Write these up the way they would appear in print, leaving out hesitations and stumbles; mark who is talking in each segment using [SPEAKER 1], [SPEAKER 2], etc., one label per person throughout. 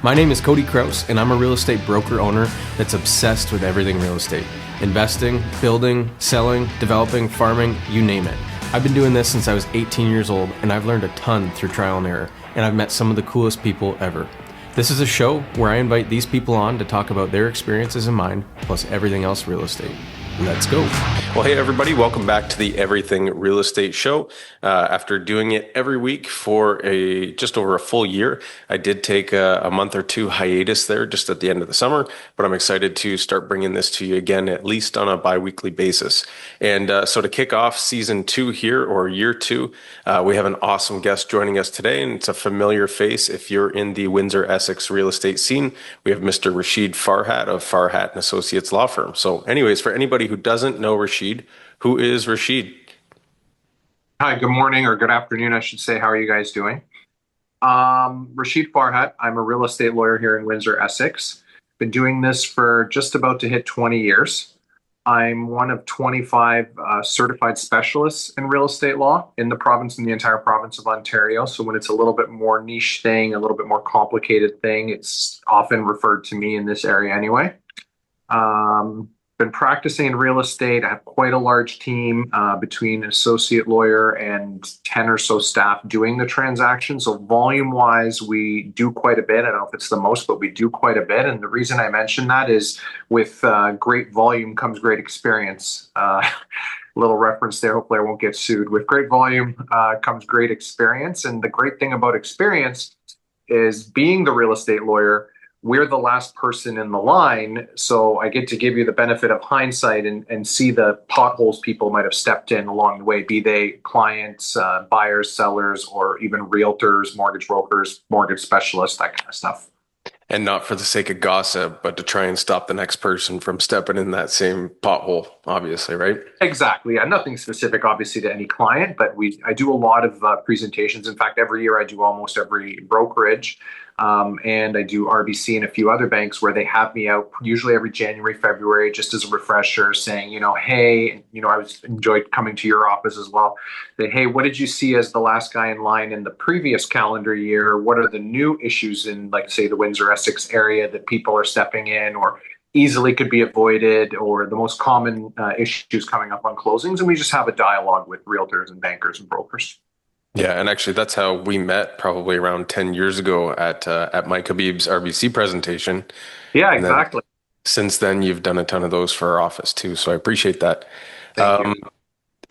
[SPEAKER 1] My name is Cody Kraus, and I'm a real estate broker owner that's obsessed with everything real estate. Investing, building, selling, developing, farming, you name it. I've been doing this since I was 18 years old, and I've learned a ton through trial and error, and I've met some of the coolest people ever. This is a show where I invite these people on to talk about their experiences and mine, plus everything else real estate. Let's go. Well, hey, everybody. Welcome back to the Everything Real Estate Show. After doing it every week for just over a full year, I did take a month or two hiatus there just at the end of the summer, but I'm excited to start bringing this to you again, at least on a bi-weekly basis. And so to kick off season 2 here, or year 2, we have an awesome guest joining us today, and it's a familiar face if you're in the Windsor-Essex real estate scene. We have Mr. Rashid Farhat of Farhat and Associates Law Firm. So anyways, for anybody who doesn't know Rashid, who is Rashid?
[SPEAKER 2] Hi, good morning or good afternoon, I should say. How are you guys doing? Rashid Farhat. I'm a real estate lawyer here in Windsor-Essex. Been doing this for just about to hit 20 years. I'm one of 25 certified specialists in real estate law in the province, in the entire province of Ontario. So when it's a little bit more niche thing, a little bit more complicated thing, it's often referred to me in this area anyway. Been practicing in real estate. I have quite a large team between an associate lawyer and 10 or so staff doing the transaction. So volume wise, we do quite a bit. I don't know if it's the most, but we do quite a bit. And the reason I mention that is with great volume comes great experience. Little reference there. Hopefully I won't get sued. With great volume comes great experience. And the great thing about experience is being the real estate lawyer, we're the last person in the line, so I get to give you the benefit of hindsight and see the potholes people might have stepped in along the way, be they clients, buyers, sellers, or even realtors, mortgage brokers, mortgage specialists, that kind of stuff.
[SPEAKER 1] And not for the sake of gossip, but to try and stop the next person from stepping in that same pothole, obviously, right?
[SPEAKER 2] Exactly. Yeah, nothing specific, obviously, to any client, but I do a lot of presentations. In fact, every year I do almost every brokerage. And I do RBC and a few other banks where they have me out usually every January, February, just as a refresher saying, hey, I enjoyed coming to your office as well. That, hey, what did you see as the last guy in line in the previous calendar year? What are the new issues in, like, say, the Windsor-Essex area that people are stepping in or easily could be avoided, or the most common issues coming up on closings? And we just have a dialogue with realtors and bankers and brokers.
[SPEAKER 1] Yeah, and actually that's how we met probably around 10 years ago at Mike Habib's RBC presentation.
[SPEAKER 2] Yeah,
[SPEAKER 1] And then
[SPEAKER 2] exactly.
[SPEAKER 1] since then, you've done a ton of those for our office too, so I appreciate that.
[SPEAKER 2] Thank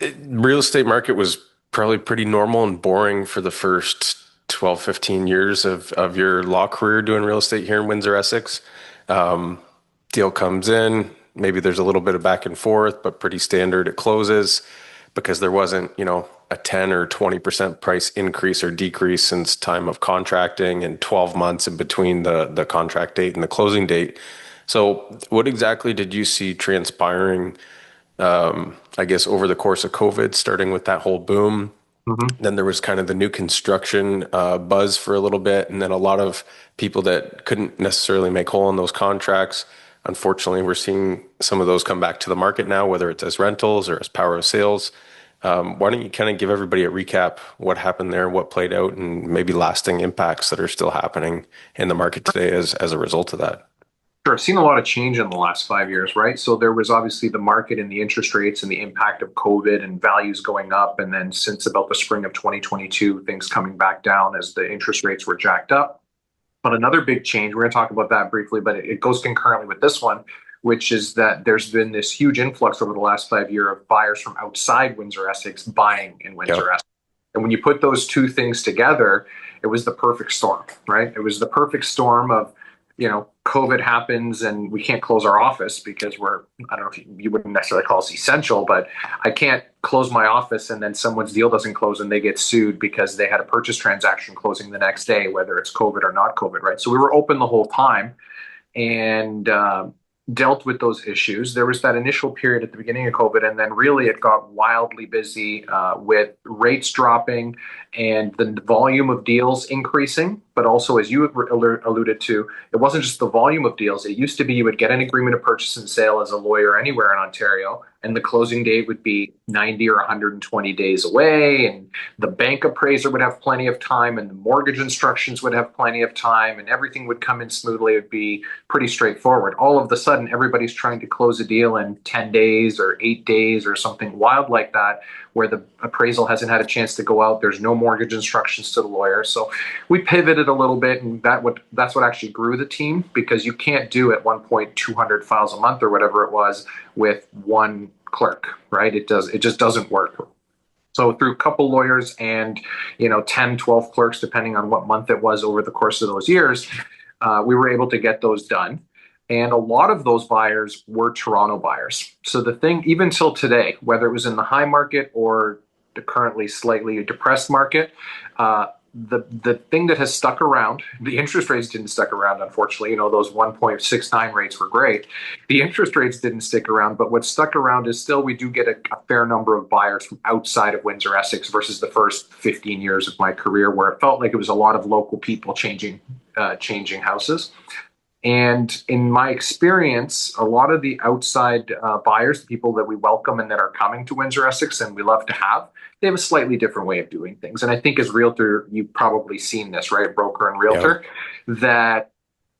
[SPEAKER 2] you.
[SPEAKER 1] Real estate market was probably pretty normal and boring for the first 12, 15 years of your law career doing real estate here in Windsor-Essex. Deal comes in, maybe there's a little bit of back and forth, but pretty standard. It closes because there wasn't, a 10 or 20% price increase or decrease since time of contracting, and 12 months in between the contract date and the closing date. So what exactly did you see transpiring, I guess, over the course of COVID, starting with that whole boom?
[SPEAKER 2] Mhm.
[SPEAKER 1] Then there was kind of the new construction buzz for a little bit, and then a lot of people that couldn't necessarily make whole on those contracts. Unfortunately, we're seeing some of those come back to the market now, whether it's as rentals or as power of sales. Why don't you kind of give everybody a recap what happened there, what played out, and maybe lasting impacts that are still happening in the market today as a result of that?
[SPEAKER 2] Sure. I've seen a lot of change in the last 5 years, right? So there was obviously the market and the interest rates and the impact of COVID and values going up. And then since about the spring of 2022, things coming back down as the interest rates were jacked up. But another big change, we're going to talk about that briefly, but it goes concurrently with this one, which is that there's been this huge influx over the last 5 years of buyers from outside Windsor-Essex buying in Windsor-Essex. And when you put those two things together, it was the perfect storm, right? It was the perfect storm of, COVID happens and we can't close our office because I don't know if you wouldn't necessarily call us essential, but I can't close my office and then someone's deal doesn't close and they get sued because they had a purchase transaction closing the next day, whether it's COVID or not COVID, right? So we were open the whole time and dealt with those issues. There was that initial period at the beginning of COVID, and then really it got wildly busy with rates dropping and the volume of deals increasing. But also, as you alluded to, it wasn't just the volume of deals. It used to be you would get an agreement of purchase and sale as a lawyer anywhere in Ontario, and the closing date would be 90 or 120 days away, and the bank appraiser would have plenty of time, and the mortgage instructions would have plenty of time, and everything would come in smoothly. It would be pretty straightforward. All of a sudden, everybody's trying to close a deal in 10 days or 8 days or something wild like that, where the appraisal hasn't had a chance to go out. There's no mortgage instructions to the lawyer. So we pivoted a little bit, and that's what actually grew the team, because you can't do at one point 200 files a month or whatever it was with one clerk, right? It just doesn't work. So through a couple lawyers and 10, 12 clerks, depending on what month it was over the course of those years, we were able to get those done. And a lot of those buyers were Toronto buyers. So the thing, even till today, whether it was in the high market or the currently slightly depressed market, the thing that has stuck around, the interest rates didn't stick around, unfortunately. Those 1.69 rates were great. The interest rates didn't stick around, but what stuck around is still we do get a fair number of buyers from outside of Windsor-Essex versus the first 15 years of my career, where it felt like it was a lot of local people changing houses. And in my experience, a lot of the outside buyers, the people that we welcome and that are coming to Windsor-Essex and we love to have, they have a slightly different way of doing things. And I think as realtor, you've probably seen this, right? Broker and realtor, that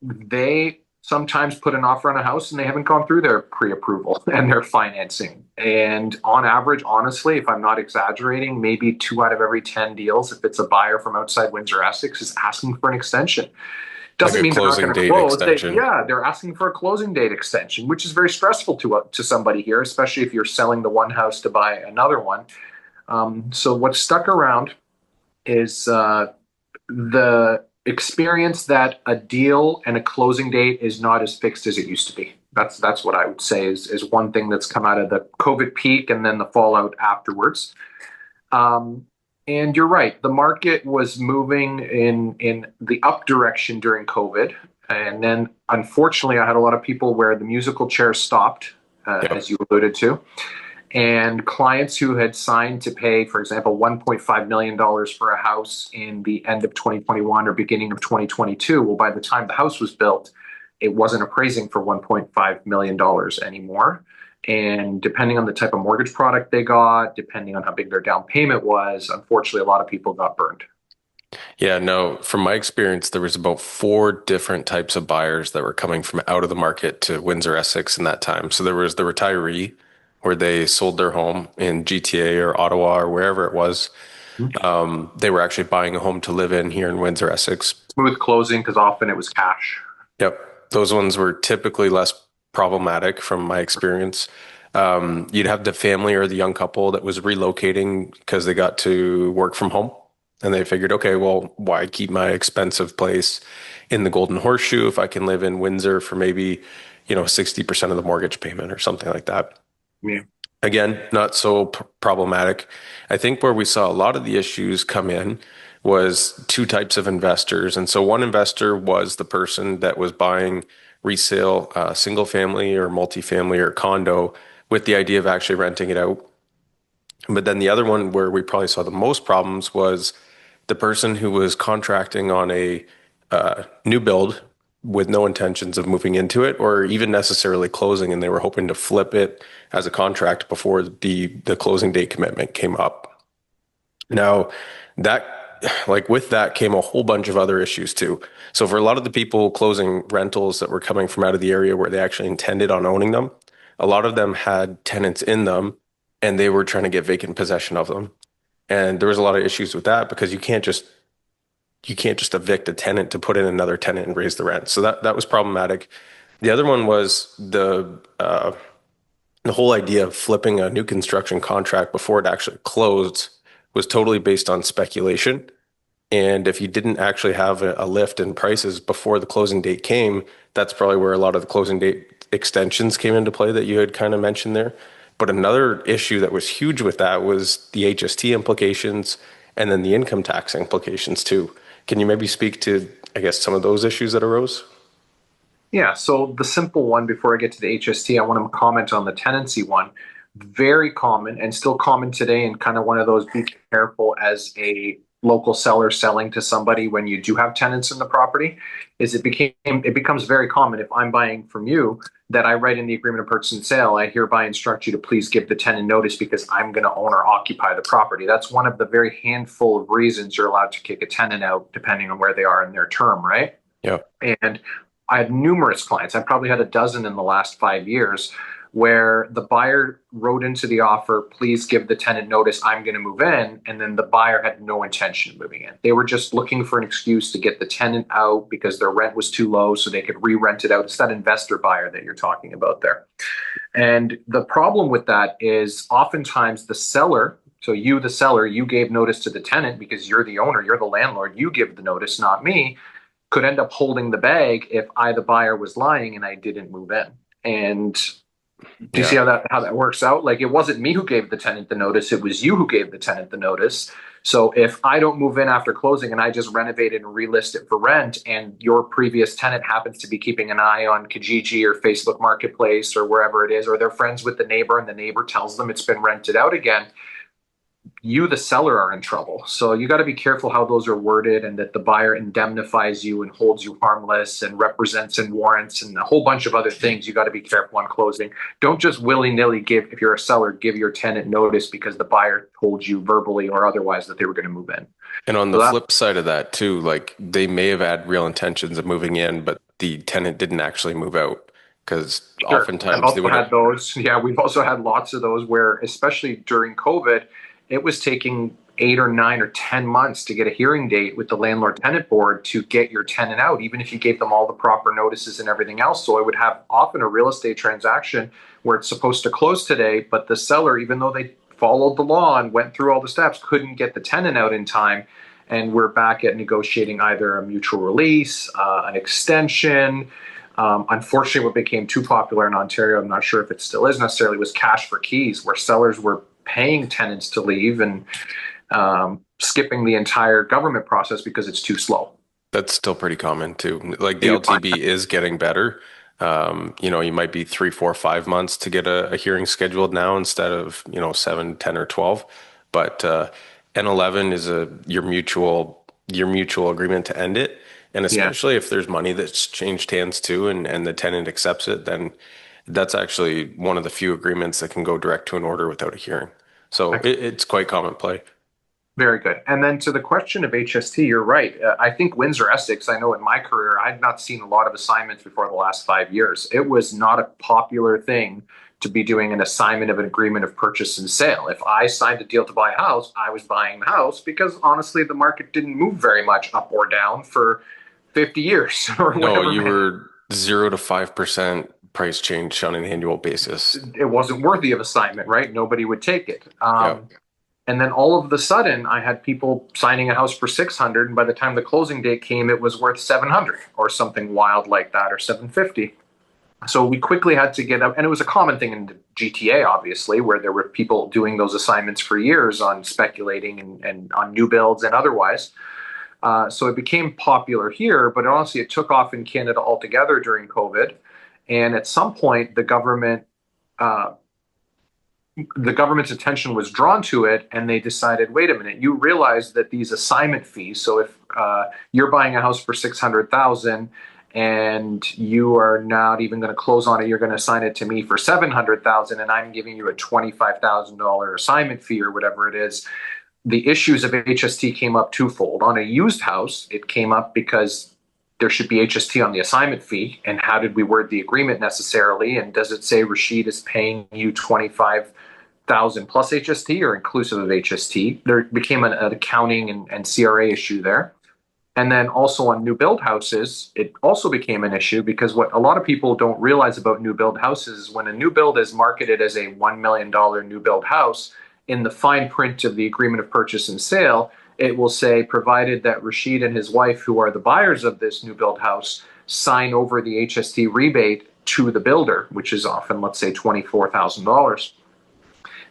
[SPEAKER 2] they sometimes put an offer on a house and they haven't gone through their pre-approval and their financing. And on average, honestly, if I'm not exaggerating, maybe 2 out of every 10 deals, if it's a buyer from outside Windsor-Essex, is asking for an extension. Doesn't mean they're not going to close. They're asking for a closing date extension, which is very stressful to somebody here, especially if you're selling the one house to buy another one. So what stuck around is the experience that a deal and a closing date is not as fixed as it used to be. That's what I would say is one thing that's come out of the COVID peak and then the fallout afterwards. And you're right, the market was moving in the up direction during COVID. And then, unfortunately, I had a lot of people where the musical chairs stopped, as you alluded to. And clients who had signed to pay, for example, $1.5 million for a house in the end of 2021 or beginning of 2022, well, by the time the house was built, it wasn't appraising for $1.5 million anymore. And depending on the type of mortgage product they got, depending on how big their down payment was, unfortunately, a lot of people got burned.
[SPEAKER 3] Yeah, no, from my experience, there was about 4 different types of buyers that were coming from out of the market to Windsor-Essex in that time. So there was the retiree, where they sold their home in GTA or Ottawa or wherever it was. They were actually buying a home to live in here in Windsor-Essex.
[SPEAKER 2] Smooth closing, because often it was cash.
[SPEAKER 3] Yep. Those ones were typically less problematic from my experience. You'd have the family or the young couple that was relocating because they got to work from home and they figured, okay, well, why keep my expensive place in the Golden Horseshoe if I can live in Windsor for maybe, 60% of the mortgage payment or something like that.
[SPEAKER 2] Yeah.
[SPEAKER 3] Again, not so problematic. I think where we saw a lot of the issues come in was 2 types of investors. And so one investor was the person that was buying resale single family or multifamily or condo with the idea of actually renting it out. But then the other one where we probably saw the most problems was the person who was contracting on a new build with no intentions of moving into it or even necessarily closing, and they were hoping to flip it as a contract before the closing date commitment came up. Now, with that came a whole bunch of other issues too. So for a lot of the people closing rentals that were coming from out of the area where they actually intended on owning them, a lot of them had tenants in them and they were trying to get vacant possession of them. And there was a lot of issues with that because you can't just evict a tenant to put in another tenant and raise the rent. So that was problematic. The other one was the whole idea of flipping a new construction contract before it actually closed was totally based on speculation. And if you didn't actually have a lift in prices before the closing date came, that's probably where a lot of the closing date extensions came into play that you had kind of mentioned there. But another issue that was huge with that was the HST implications and then the income tax implications too. Can you maybe speak to, I guess, some of those issues that arose?
[SPEAKER 2] Yeah, so the simple one, before I get to the HST, I want to comment on the tenancy one. Very common and still common today, and kind of one of those be careful as a local seller selling to somebody when you do have tenants in the property, is it becomes very common if I'm buying from you that I write in the agreement of purchase and sale, I hereby instruct you to please give the tenant notice because I'm going to own or occupy the property. That's one of the very handful of reasons you're allowed to kick a tenant out, depending on where they are in their term, right?
[SPEAKER 3] Yeah.
[SPEAKER 2] And I had numerous clients. I probably had a dozen in the last 5 years where the buyer wrote into the offer, please give the tenant notice, I'm going to move in. And then the buyer had no intention of moving in. They were just looking for an excuse to get the tenant out because their rent was too low so they could re-rent it out. It's that investor buyer that you're talking about there. And the problem with that is oftentimes the seller, so you, the seller, you gave notice to the tenant because you're the owner, you're the landlord, you give the notice, not me, could end up holding the bag if I, the buyer, was lying and I didn't move in. And do you see how that works out? Like, it wasn't me who gave the tenant the notice, it was you who gave the tenant the notice. So if I don't move in after closing and I just renovate it and relist it for rent, and your previous tenant happens to be keeping an eye on Kijiji or Facebook Marketplace or wherever it is, or they're friends with the neighbor and the neighbor tells them it's been rented out again, you, the seller, are in trouble. So you got to be careful how those are worded, and that the buyer indemnifies you and holds you harmless and represents and warrants and a whole bunch of other things. You got to be careful on closing. Don't just willy-nilly give, if you're a seller, give your tenant notice because the buyer told you verbally or otherwise that they were going to move in.
[SPEAKER 3] And on the flip side of that too, like, they may have had real intentions of moving in, but the tenant didn't actually move out, because oftentimes they would have
[SPEAKER 2] had those. Yeah, we've also had lots of those where, especially during COVID, it was taking 8 or 9 or 10 months to get a hearing date with the landlord tenant board to get your tenant out, even if you gave them all the proper notices and everything else. So I would have often a real estate transaction where it's supposed to close today, but the seller, even though they followed the law and went through all the steps, couldn't get the tenant out in time. And we're back at negotiating either a mutual release, an extension. Unfortunately, what became too popular in Ontario, I'm not sure if it still is necessarily, was cash for keys, where sellers were paying tenants to leave and skipping the entire government process because it's too slow.
[SPEAKER 3] That's still pretty common too. Like, the LTB is getting better. You might be 3, 4, 5 months to get a hearing scheduled now instead of, 7, 10, or 12. But N11 is your mutual agreement to end it. And especially if there's money that's changed hands too, and the tenant accepts it, then that's actually one of the few agreements that can go direct to an order without a hearing. So it's quite common play.
[SPEAKER 2] Very good. And then to the question of HST, you're right. I think Windsor-Essex, I know in my career, I had not seen a lot of assignments before the last 5 years. It was not a popular thing to be doing an assignment of an agreement of purchase and sale. If I signed a deal to buy a house, I was buying the house because honestly, the market didn't move very much up or down for 50 years or whatever.
[SPEAKER 3] No, you were 0 to 5% price change on an annual basis.
[SPEAKER 2] It wasn't worthy of assignment, right? Nobody would take it. And then all of a sudden, I had people signing a house for 600, and by the time the closing date came, it was worth 700 or something wild like that, or 750. So we quickly had to get up, and it was a common thing in the GTA, obviously, where there were people doing those assignments for years on speculating and on new builds and otherwise. So it became popular here, but honestly, it took off in Canada altogether during COVID. And at some point, the government's attention was drawn to it, and they decided, wait a minute, you realize that these assignment fees, so if you're buying a house for $600,000 and you are not even going to close on it, you're going to assign it to me for $700,000, and I'm giving you a $25,000 assignment fee or whatever it is. The issues of HST came up twofold. On a used house, it came up because there should be HST on the assignment fee, and how did we word the agreement necessarily, and does it say Rashid is paying you $25,000 plus HST or inclusive of HST? There became an accounting and CRA issue there. And then also on new build houses, it also became an issue because what a lot of people don't realize about new build houses is when a new build is marketed as a $1 million new build house, in the fine print of the agreement of purchase and sale, it will say, provided that Rashid and his wife, who are the buyers of this new build house, sign over the HST rebate to the builder, which is often, let's say, $24,000.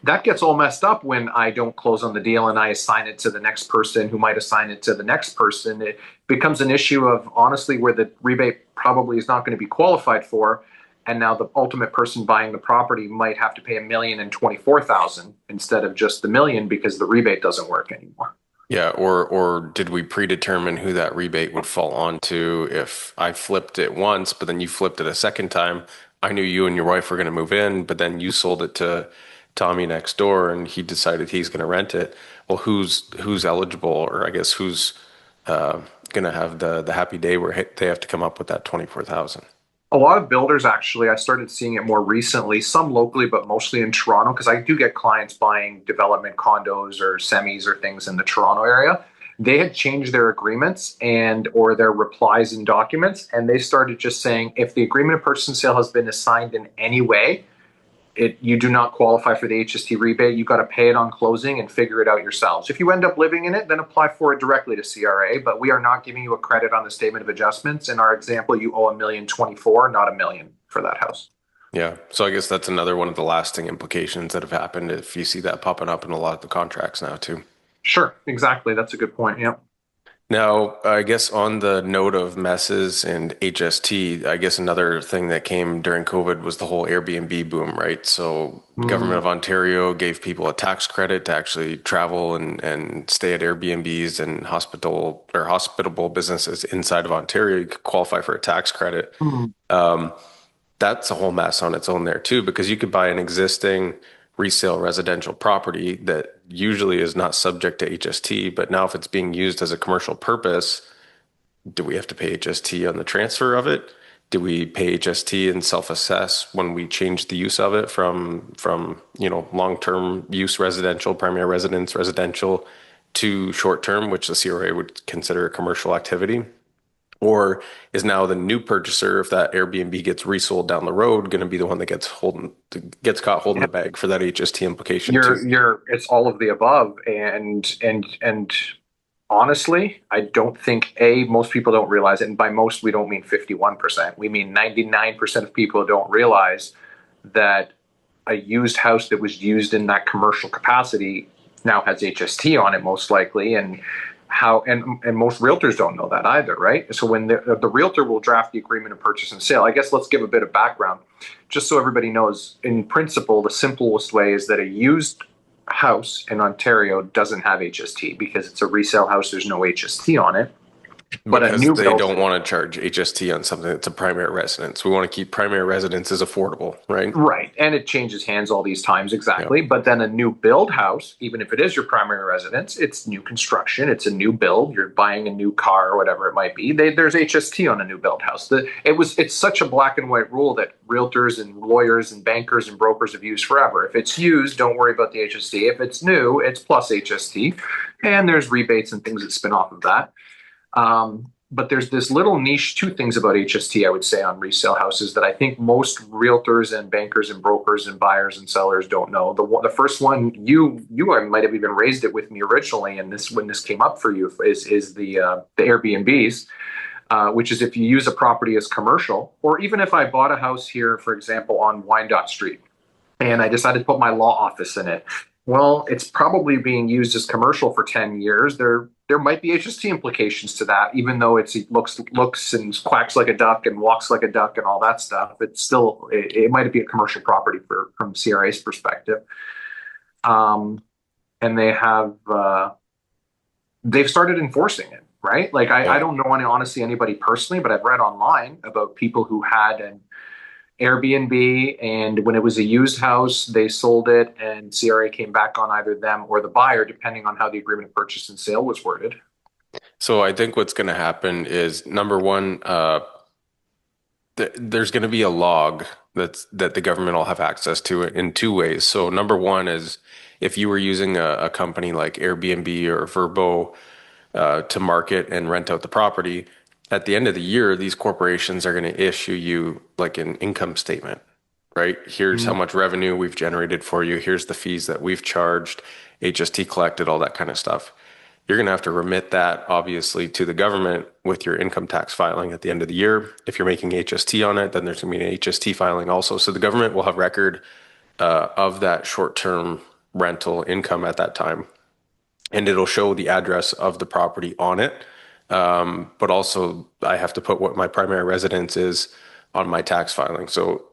[SPEAKER 2] That gets all messed up when I don't close on the deal and I assign it to the next person who might assign it to the next person. It becomes an issue of, honestly, where the rebate probably is not going to be qualified for. And now the ultimate person buying the property might have to pay $1,024,000 instead of just the million because the rebate doesn't work anymore.
[SPEAKER 3] Yeah, or did we predetermine who that rebate would fall onto? If I flipped it once, but then you flipped it a second time, I knew you and your wife were going to move in, but then you sold it to Tommy next door and he decided he's going to rent it. Well, who's eligible, or I guess who's going to have the happy day where they have to come up with that 24,000?
[SPEAKER 2] A lot of builders, actually, I started seeing it more recently, some locally, but mostly in Toronto, because I do get clients buying development condos or semis or things in the Toronto area. They had changed their agreements and or their replies and documents, and they started just saying if the agreement of purchase and sale has been assigned in any way, you do not qualify for the HST rebate. You got to pay it on closing and figure it out yourselves. If you end up living in it, then apply for it directly to CRA. But we are not giving you a credit on the statement of adjustments. In our example, you owe $1,024,000, not $1 million for that house.
[SPEAKER 3] Yeah. So I guess that's another one of the lasting implications that have happened if you see that popping up in a lot of the contracts now too.
[SPEAKER 2] Sure, exactly. That's a good point. Yeah.
[SPEAKER 3] Now, I guess on the note of messes and HST, I guess another thing that came during COVID was the whole Airbnb boom, right? So government of Ontario gave people a tax credit to actually travel and stay at Airbnbs and hospitable businesses inside of Ontario. You could qualify for a tax credit.
[SPEAKER 2] Mm.
[SPEAKER 3] That's a whole mess on its own there too, because you could buy an existing resale residential property that usually is not subject to HST, but now if it's being used as a commercial purpose, do we have to pay HST on the transfer of it? Do we pay HST and self-assess when we change the use of it from long-term use residential, primary residence residential to short-term, which the CRA would consider a commercial activity? Or is now the new purchaser, if that Airbnb gets resold down the road, going to be the one that gets caught holding the bag for that HST implication too?
[SPEAKER 2] It's all of the above, and honestly, I don't think most people don't realize it, and by most we don't mean 51%. We mean 99% of people don't realize that a used house that was used in that commercial capacity now has HST on it, most likely, and most realtors don't know that either, right? So when the realtor will draft the agreement of purchase and sale, I guess let's give a bit of background, just so everybody knows. In principle, the simplest way is that a used house in Ontario doesn't have HST because it's a resale house. There's no HST on it. But
[SPEAKER 3] Because
[SPEAKER 2] a new
[SPEAKER 3] they
[SPEAKER 2] build,
[SPEAKER 3] don't want to charge HST on something that's a primary residence. We want to keep primary residences affordable, right?
[SPEAKER 2] right, and it changes hands all these times, exactly. But then a new build house, even if it is your primary residence, it's new construction, it's a new build. You're buying a new car or whatever it might be. There's HST on a new build house. It's such a black and white rule that realtors and lawyers and bankers and brokers have used forever. If it's used, don't worry about the HST. If it's new, it's plus HST, and there's rebates and things that spin off of that. But there's this little niche, two things about HST, I would say, on resale houses that I think most realtors and bankers and brokers and buyers and sellers don't know. The first one, you might have even raised it with me originally, and when this came up for you is the Airbnbs, which is if you use a property as commercial, or even if I bought a house here, for example, on Wyandotte Street, and I decided to put my law office in it. Well, it's probably being used as commercial for 10 years. There might be HST implications to that, even though it looks and quacks like a duck and walks like a duck and all that stuff. It's still, it might be a commercial property from CRA's perspective. And they've started enforcing it, right? Like I don't know honestly anybody personally, but I've read online about people who had an Airbnb, and when it was a used house, they sold it, and CRA came back on either them or the buyer, depending on how the agreement of purchase and sale was worded.
[SPEAKER 3] So I think what's going to happen is, number one, there's going to be a log that the government will have access to it in two ways. So number one is if you were using a company like Airbnb or Vrbo to market and rent out the property, at the end of the year, these corporations are going to issue you like an income statement, right? Here's how much revenue we've generated for you. Here's the fees that we've charged, HST collected, all that kind of stuff. You're going to have to remit that, obviously, to the government with your income tax filing at the end of the year. If you're making HST on it, then there's going to be an HST filing also. So the government will have record of that short-term rental income at that time. And it'll show the address of the property on it. But also I have to put what my primary residence is on my tax filing. So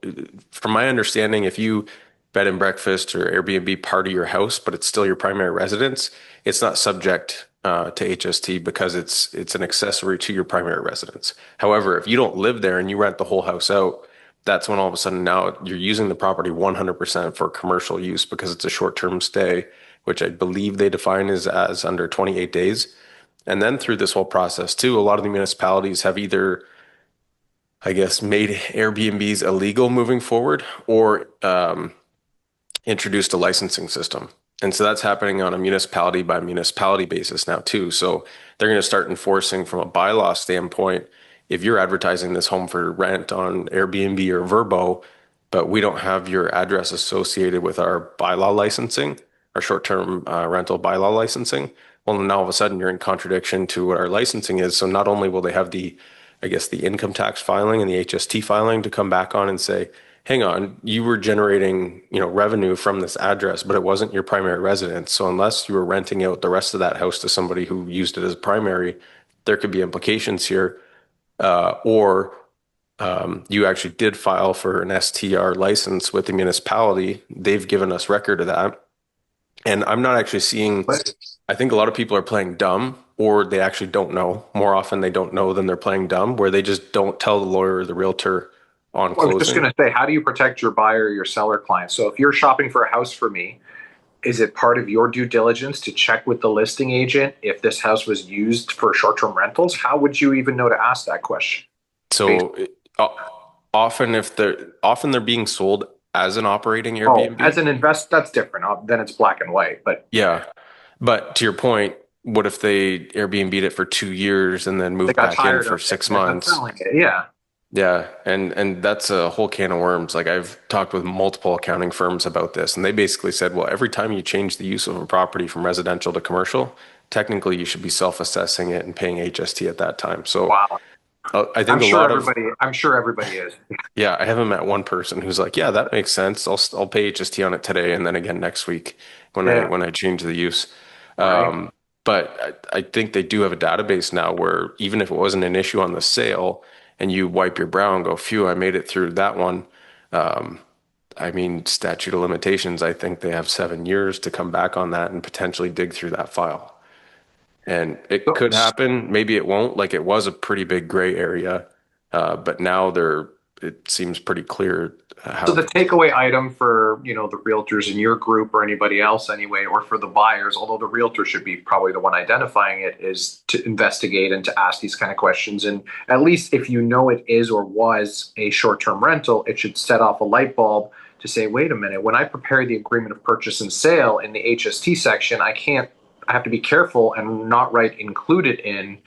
[SPEAKER 3] from my understanding, if you bed and breakfast or Airbnb part of your house, but it's still your primary residence, it's not subject to HST because it's an accessory to your primary residence. However, if you don't live there and you rent the whole house out, that's when all of a sudden now you're using the property 100% for commercial use because it's a short-term stay, which I believe they define as under 28 days. And then through this whole process too, a lot of the municipalities have either, I guess, made Airbnbs illegal moving forward or introduced a licensing system. And so that's happening on a municipality by municipality basis now too. So they're going to start enforcing from a bylaw standpoint, if you're advertising this home for rent on Airbnb or Vrbo, but we don't have your address associated with our bylaw licensing, our short-term rental bylaw licensing, well, now all of a sudden you're in contradiction to what our licensing is. So not only will they have the, I guess, the income tax filing and the HST filing to come back on and say, hang on, you were generating, revenue from this address, but it wasn't your primary residence. So unless you were renting out the rest of that house to somebody who used it as primary, there could be implications here. Or you actually did file for an STR license with the municipality. They've given us record of that. And I'm not actually seeing, I think a lot of people are playing dumb, or they actually don't know. More often they don't know than they're playing dumb, where they just don't tell the lawyer or the realtor on
[SPEAKER 2] Well, I was just
[SPEAKER 3] closing.
[SPEAKER 2] going to say, how do you protect your buyer or your seller client? So if you're shopping for a house for me, is it part of your due diligence to check with the listing agent if this house was used for short-term rentals? How would you even know to ask that question?
[SPEAKER 3] So often they're being sold as an operating
[SPEAKER 2] Oh, as
[SPEAKER 3] Airbnb.
[SPEAKER 2] an invest, that's different. Then it's black and white. But
[SPEAKER 3] Yeah. But to your point, what if they Airbnb'd it for 2 years and then
[SPEAKER 2] they
[SPEAKER 3] moved
[SPEAKER 2] got
[SPEAKER 3] back in
[SPEAKER 2] tired
[SPEAKER 3] for
[SPEAKER 2] of it
[SPEAKER 3] six
[SPEAKER 2] and they're
[SPEAKER 3] months?
[SPEAKER 2] selling it. Yeah.
[SPEAKER 3] Yeah, and that's a whole can of worms. Like I've talked with multiple accounting firms about this, and they basically said, well, every time you change the use of a property from residential to commercial, technically you should be self-assessing it and paying HST at that time. So
[SPEAKER 2] Wow.
[SPEAKER 3] I think a lot of,
[SPEAKER 2] I'm sure everybody is.
[SPEAKER 3] yeah, I haven't met one person who's like, yeah, that makes sense. I'll pay HST on it today and then again next week when I
[SPEAKER 2] Yeah.
[SPEAKER 3] when I change the use.
[SPEAKER 2] Right.
[SPEAKER 3] But I think they do have a database now where even if it wasn't an issue on the sale and you wipe your brow and go, phew, I made it through that one. Um, I mean, statute of limitations, I think they have 7 years to come back on that and potentially dig through that file. And it
[SPEAKER 2] So,
[SPEAKER 3] could happen, maybe it won't. Like it was a pretty big gray area, but now it seems pretty clear
[SPEAKER 2] So
[SPEAKER 3] how.
[SPEAKER 2] the takeaway item for, the realtors in your group or anybody else anyway, or for the buyers, although the realtor should be probably the one identifying it, is to investigate and to ask these kind of questions. And at least if you know it is or was a short-term rental, it should set off a light bulb to say, wait a minute, when I prepare the agreement of purchase and sale in the HST section, I have to be careful and not write included in,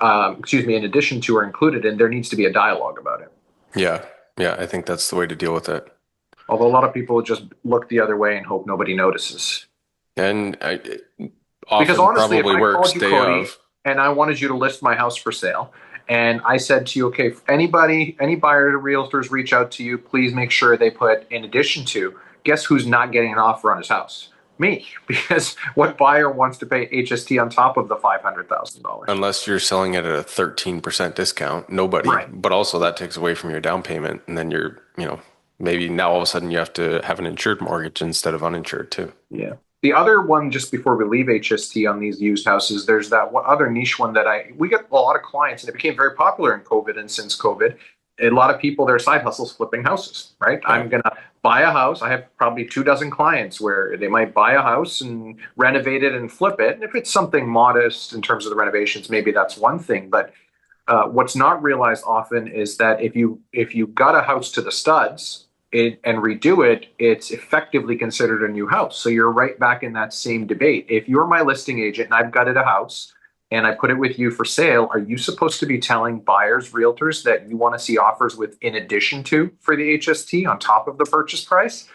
[SPEAKER 2] in addition to or included in, there needs to be a dialogue about it.
[SPEAKER 3] Yeah, yeah, I think that's the way to deal with it.
[SPEAKER 2] Although a lot of people just look the other way and hope nobody notices.
[SPEAKER 3] And
[SPEAKER 2] Because
[SPEAKER 3] often
[SPEAKER 2] honestly, if
[SPEAKER 3] probably
[SPEAKER 2] I
[SPEAKER 3] works
[SPEAKER 2] called you,
[SPEAKER 3] day
[SPEAKER 2] Cody,
[SPEAKER 3] of.
[SPEAKER 2] and I wanted you to list my house for sale, and I said to you, okay, if any buyer realtors reach out to you, please make sure they put in addition to, guess who's not getting an offer on his house? Me. Because what buyer wants to pay HST on top of the $500,000?
[SPEAKER 3] Unless you're selling it at a 13% discount, nobody.
[SPEAKER 2] Right.
[SPEAKER 3] But also that takes away from your down payment. And then maybe now all of a sudden you have to have an insured mortgage instead of uninsured too.
[SPEAKER 2] Yeah. The other one, just before we leave HST on these used houses, there's that one other niche one that we get a lot of clients, and it became very popular in COVID and since COVID. A lot of people, their side hustles flipping houses, right?
[SPEAKER 3] Yeah.
[SPEAKER 2] I'm going to buy a house. I have probably 24 clients where they might buy a house and renovate it and flip it. And if it's something modest in terms of the renovations, maybe that's one thing. But what's not realized often is that if you got a house to the studs, and redo it, it's effectively considered a new house. So you're right back in that same debate. If you're my listing agent and I've gutted a house and I put it with you for sale, are you supposed to be telling buyers, realtors that you want to see offers with in addition to for the HST on top of the purchase price?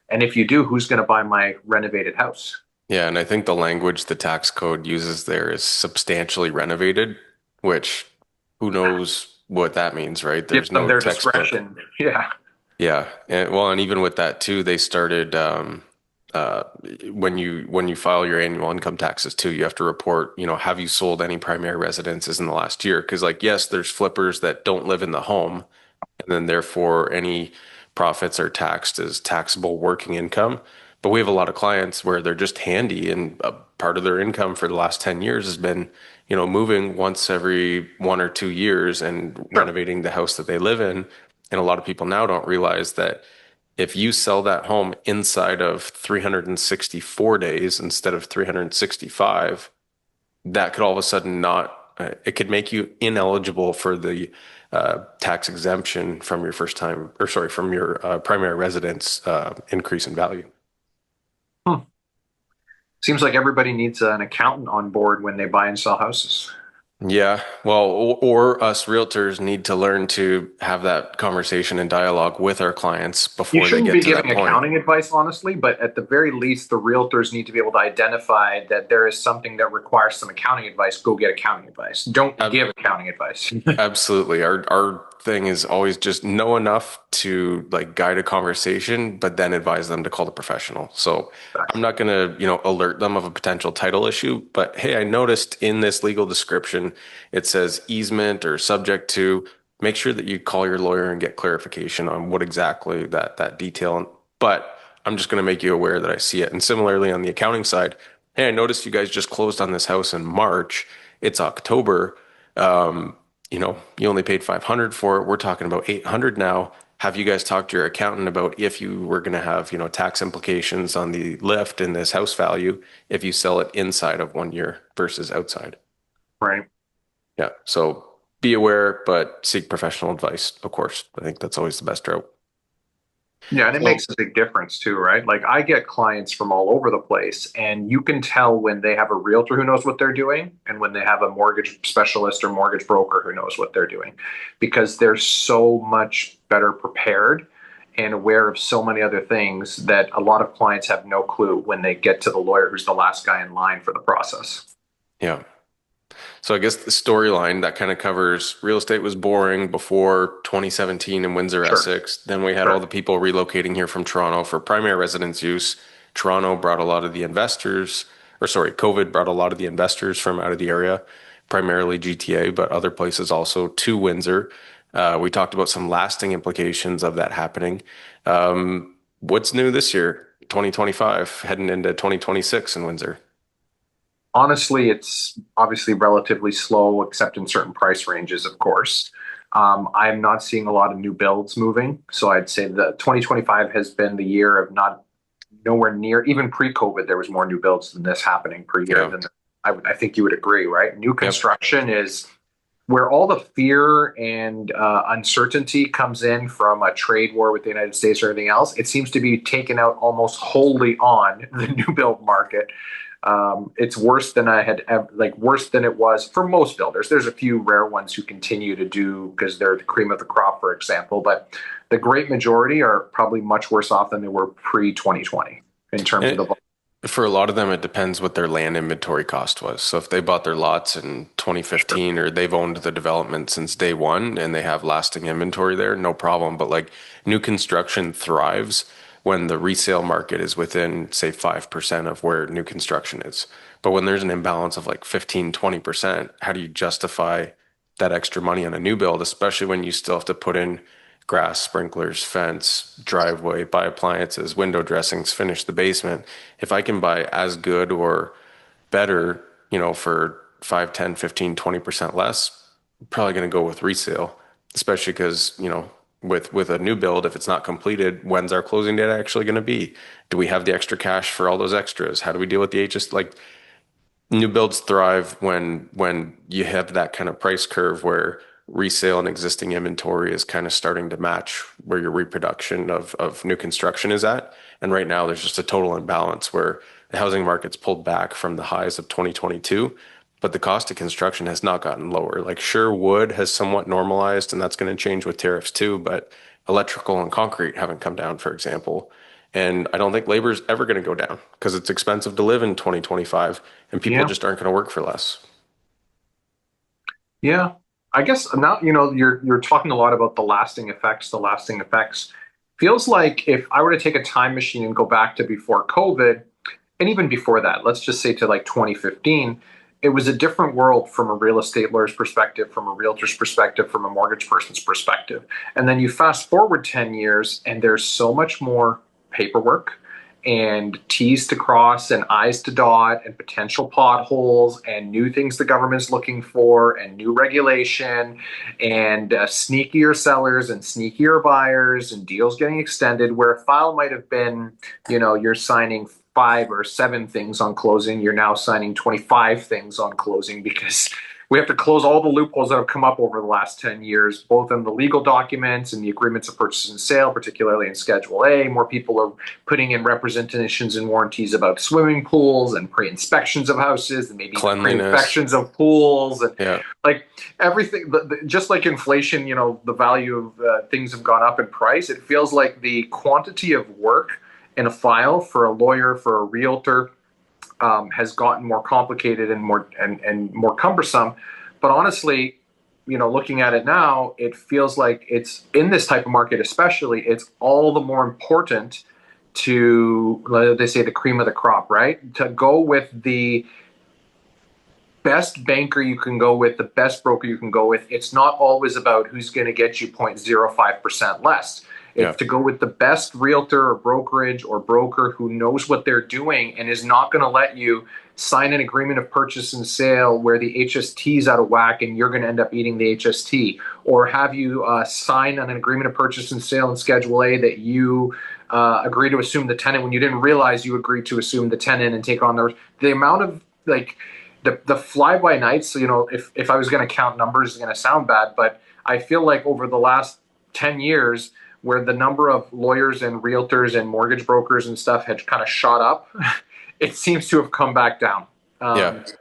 [SPEAKER 2] And if you do, who's going to buy my renovated house?
[SPEAKER 3] Yeah. And I think the language the tax code uses there is substantially renovated, which who knows what that means, right?
[SPEAKER 2] Give
[SPEAKER 3] There's
[SPEAKER 2] them
[SPEAKER 3] no
[SPEAKER 2] their
[SPEAKER 3] textbook.
[SPEAKER 2] discretion. Yeah.
[SPEAKER 3] Yeah, and even with that too, they started uh, when you file your annual income taxes too, you have to report, have you sold any primary residences in the last year? Because like, yes, there's flippers that don't live in the home, and then therefore any profits are taxed as taxable working income. But we have a lot of clients where they're just handy, and a part of their income for the last 10 years has been, moving once every 1 or 2 years and
[SPEAKER 2] Sure.
[SPEAKER 3] renovating the house that they live in. And a lot of people now don't realize that if you sell that home inside of 364 days instead of 365, that could all of a sudden not, it could make you ineligible for the tax exemption from your first time, or sorry, from your primary residence increase in value.
[SPEAKER 2] Hmm. Seems like everybody needs an accountant on board when they buy and sell houses.
[SPEAKER 3] Yeah, well, or us realtors need to learn to have that conversation and dialogue with our clients
[SPEAKER 2] You
[SPEAKER 3] before they
[SPEAKER 2] shouldn't
[SPEAKER 3] get
[SPEAKER 2] be
[SPEAKER 3] to that
[SPEAKER 2] giving
[SPEAKER 3] point.
[SPEAKER 2] accounting advice, honestly, but at the very least, the realtors need to be able to identify that there is something that requires some accounting advice. Go get accounting advice. Don't give accounting advice.
[SPEAKER 3] Absolutely. Our thing is always just know enough to like guide a conversation, but then advise them to call the professional. So I'm not going to, alert them of a potential title issue, but hey, I noticed in this legal description it says easement or subject to. Make sure that you call your lawyer and get clarification on what exactly that detail. But I'm just going to make you aware that I see it. And similarly on the accounting side, hey, I noticed you guys just closed on this house in March. It's October. Um, you only paid 500 for it. We're talking about 800 now. Have you guys talked to your accountant about if you were going to have, tax implications on the lift in this house value if you sell it inside of 1 year versus outside?
[SPEAKER 2] Right.
[SPEAKER 3] Yeah. So be aware, but seek professional advice, of course. I think that's always the best route.
[SPEAKER 2] Yeah, and it
[SPEAKER 3] So,
[SPEAKER 2] makes a big difference too, right? Like I get clients from all over the place, and you can tell when they have a realtor who knows what they're doing and when they have a mortgage specialist or mortgage broker who knows what they're doing because they're so much better prepared and aware of so many other things that a lot of clients have no clue when they get to the lawyer who's the last guy in line for the process.
[SPEAKER 3] yeah. So I guess the storyline that kind of covers real estate was boring before 2017 in
[SPEAKER 2] Sure,
[SPEAKER 3] Windsor-Essex. Then we had all
[SPEAKER 2] sure.
[SPEAKER 3] the people relocating here from Toronto for primary residence use. Toronto brought a lot of the investors, or sorry, COVID brought a lot of the investors from out of the area, primarily GTA, but other places also to Windsor. We talked about some lasting implications of that happening. What's new this year, 2025, heading into 2026 in Windsor?
[SPEAKER 2] Honestly, it's obviously relatively slow, except in certain price ranges, of course. I'm not seeing a lot of new builds moving. So I'd say that 2025 has been the year of not nowhere near, even pre-COVID, there was more new builds than this happening per year
[SPEAKER 3] Yeah.
[SPEAKER 2] than I think you would agree, right? New
[SPEAKER 3] Yep.
[SPEAKER 2] construction is where all the fear and uncertainty comes in from a trade war with the United States or anything else. It seems to be taken out almost wholly on the new build market. It's worse than I had ever, like worse than it was for most builders. There's a few rare ones who continue to do because they're the cream of the crop, for example, but the great majority are probably much worse off than they were pre 2020 in terms of
[SPEAKER 3] And
[SPEAKER 2] the
[SPEAKER 3] for a lot of them, it depends what their land inventory cost was. So if they bought their lots in 2015 or they've owned the development since day one and they have lasting inventory there, no problem. But like new construction thrives when the resale market is within, say, 5% of where new construction is. But when there's an imbalance of like 15, 20%, how do you justify that extra money on a new build, especially when you still have to put in grass, sprinklers, fence, driveway, buy appliances, window dressings, finish the basement? If I can buy as good or better, for 5, 10, 15, 20% less, I'm probably going to go with resale, especially because, with a new build, if it's not completed, when's our closing date actually going to be? Do we have the extra cash for all those extras? How do we deal with the HS? Like new builds thrive when you have that kind of price curve where resale and existing inventory is kind of starting to match where your reproduction of new construction is at. And right now there's just a total imbalance where the housing market's pulled back from the highs of 2022, but the cost of construction has not gotten lower. Like sure, wood has somewhat normalized and that's going to change with tariffs too, but electrical and concrete haven't come down, for example. And I don't think labor is ever going to go down because it's expensive to live in 2025 and people
[SPEAKER 2] yeah.
[SPEAKER 3] just aren't going to work for less.
[SPEAKER 2] Yeah. I guess now, you're talking a lot about the lasting effects, the lasting effects. Feels like if I were to take a time machine and go back to before COVID, and even before that, let's just say to like 2015, it was a different world from a real estate lawyer's perspective, from a realtor's perspective, from a mortgage person's perspective. And then you fast forward 10 years and there's so much more paperwork and T's to cross and I's to dot and potential potholes and new things the government's looking for and new regulation and sneakier sellers and sneakier buyers and deals getting extended, where a file might have been, you're signing 5 or 7 things on closing, you're now signing 25 things on closing because we have to close all the loopholes that have come up over the last 10 years, both in the legal documents and the agreements of purchase and sale, particularly in Schedule A. More people are putting in representations and warranties about swimming pools and pre-inspections of houses and maybe pre-inspections of pools. And like everything, just like inflation, the value of things have gone up in price. It feels like the quantity of work in a file for a lawyer, for a realtor, has gotten more complicated and more cumbersome. But honestly, looking at it now, it feels like it's in this type of market, especially, it's all the more important to, they say, the cream of the crop, right? To go with the best banker you can go with, the best broker you can go with. It's not always about who's going to get you 0.05% less. It's to go with the best realtor or brokerage or broker who knows what they're doing and is not going to let you sign an agreement of purchase and sale where the HST is out of whack and you're going to end up eating the HST, or have you sign an agreement of purchase and sale in Schedule A that you agree to assume the tenant when you didn't realize you agreed to assume the tenant and take on the amount of the fly by nights. So, if I was going to count numbers, it's going to sound bad, but I feel like over the last 10 years, where the number of lawyers and realtors and mortgage brokers and stuff had kind of shot up, it seems to have come back down.